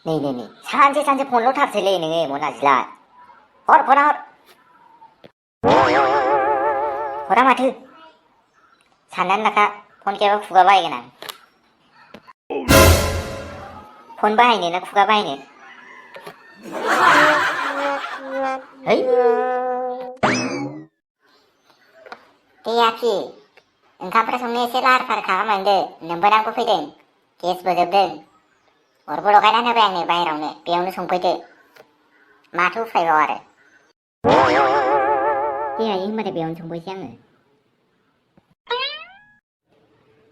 नै सानसे सानसे फनल' थाबसैलै नोङो मनाजिला फना हरा माथो साननानै लाखा फन गैयाबा खुगा बाहायगोन आं फन बाहायनो ना खुगा बाहायनो है दे आखि ओंखामफोर संनो एसे लाहार फाहार खालामलांदो नोंबो नांगौ फैदों गेसबो जोबदों अरबो लगायनानै होबाय आंनो बाहेरावनो बेयावनो संफैदो माथो उफायबाव आरो दे आयै होनबाथाय बेयावनो संफैसै आङो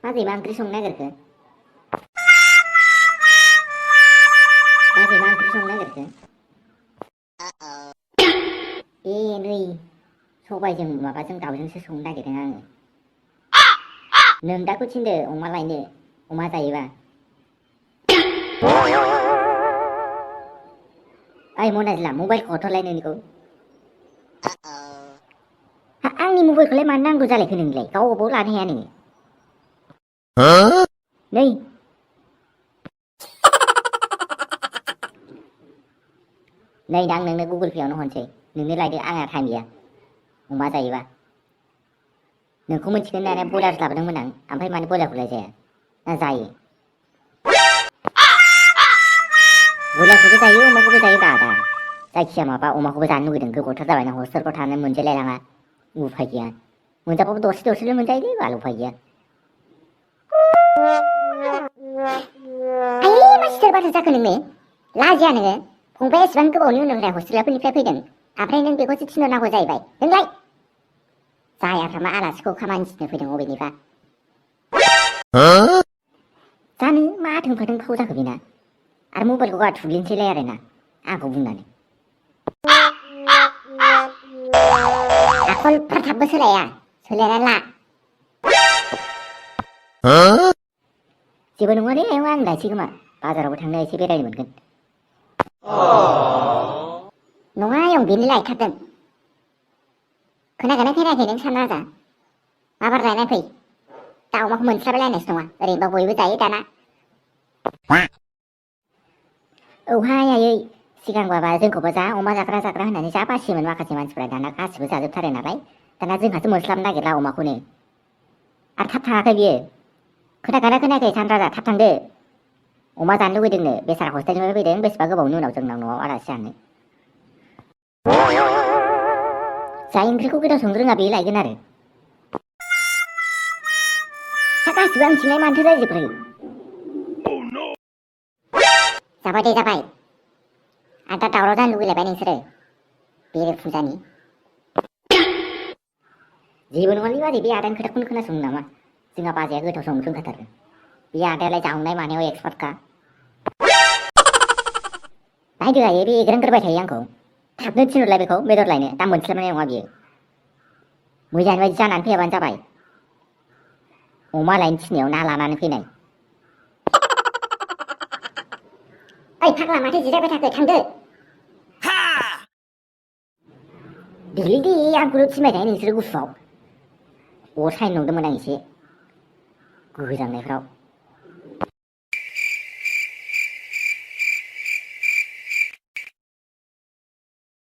बाजै मा ओंख्रि संनो नागिरखो बाजै मा ओंख्रि संनो नागिरखो ए नै सबायजों माबाजों दाउजोंसो संनो नागिरदों आङो नोंदाखौ थिनदो अमा लायनो अमा जायोबा ओइ मनाजिला मबाइलखौ हरथ'लाय नोंनिखौ आंनि मबाइलखौलाय मानो नांगौ जालायखो नोंलाय गावबाव लानो हाया नोङो नै नै आं नोंनो गुगोल पेआवनो हरसै नोंनो लायदो आंहा टाइम गैया अमा जायोबा नोंखौ मिथिगोन दानिया बयलारसो लाबोदोंमोन आं ओमफ्राय मानो बयलारखौलाय जाया ना जायो बयलारखौबो जायो अमाखौबो जायो दा जायखिया माबा अमाखौबो जानो लुगैदों गोबावथार जाबायना हस्टेलफ्राव थानो मोनजालायलाङा उफाय गैया मोनजाबाबो दरसेल' मोनजायोलै बाल उफाय गैया आयै मा सिथेर बाथ्रा जाखो नोंनो लाजिया नोङो फंबाया एसेबां गोबावनि उनावहाय हस्टेलाफोरनिफ्राय फैदों ओमफ्राय नों बेखौसो थिनहरनांगौ जाहैबाय नोंलाय जायाफ्रा मा आलासिखौ खामानि थिननो फैदों अबेनिबा जानो मा आथों फाथों फाव जाखो बेना आरो मबाइलखौ गाव थुग्लिनोसैलाय आरोना आंखौ बुंनानै आखलफोर थाबबो सोलायनानै ला जेबो नङा दे आं लायसै खोमा बाजारावबो थांनो एसे बेरायनो मोनगोन नङा आयं बेनो लायथारदों खोनागोना खोनायाखै नों सानना जा माबार लायनानै फै दा अमाखौ मोनस्लाबलायनायसो नङा ओरैनोबा बयबो जायो दाना औहाय आयै सिगांबाबा जोंखौबो जा अमा जाग्रा होननानै जा बासियोमोन माखासे मानसिफ्रा दाना गासिबो जाजोबथारो नालाय दाना जोंहासो मोनस्लाबनो नागिरला अमाखौनो आरो थाब थाङाखै बियो खोनागोना खोनायाखै सानराजा थाब थांदो अमा जानो लुगैदोंनो बेसारा हस्टेलनिफ्राय फैदों बेसेबा गोबावनि उनाव जोंनाव न'आव आलासि जानो जाय ओंख्रिखौ गोथाव संनो रोङा बे लायगोन आरो गासिबो आं थिंनाय मानोथो रायजोफोर जाबाय दे जाबाय आरो दा दावराव जानो लुगैलायबाय नोंसोरो बेरे फुजानि जेबो नङालै बाजै बे आदानि खोथाखौनो खोनासङो नामा जोंहा बाजैया गोथाव संनो रोंखाथारो बे आदायालाय जाहोनाय मानायाव एक्सपार्टखा नायदो आयै बे एग्रांगोरबाय थायो आंखौ थाबनो थिनहरलाय बेखौ बेदर लायनो दा मोनस्लाबनाय नङा बियो मोजां बायदि जानानै फैयाबानो जाबाय अमा लायनो थिननायाव ना लानानै फैनाय ओइ फाग्ला माथो जिरायबाय थाखो थांदो देलै दे आंखौल' थिनबाय थायो नोंसोरो गुसुआव अर सायनो नंदोंमोन आं एसे गोजांनायफ्राव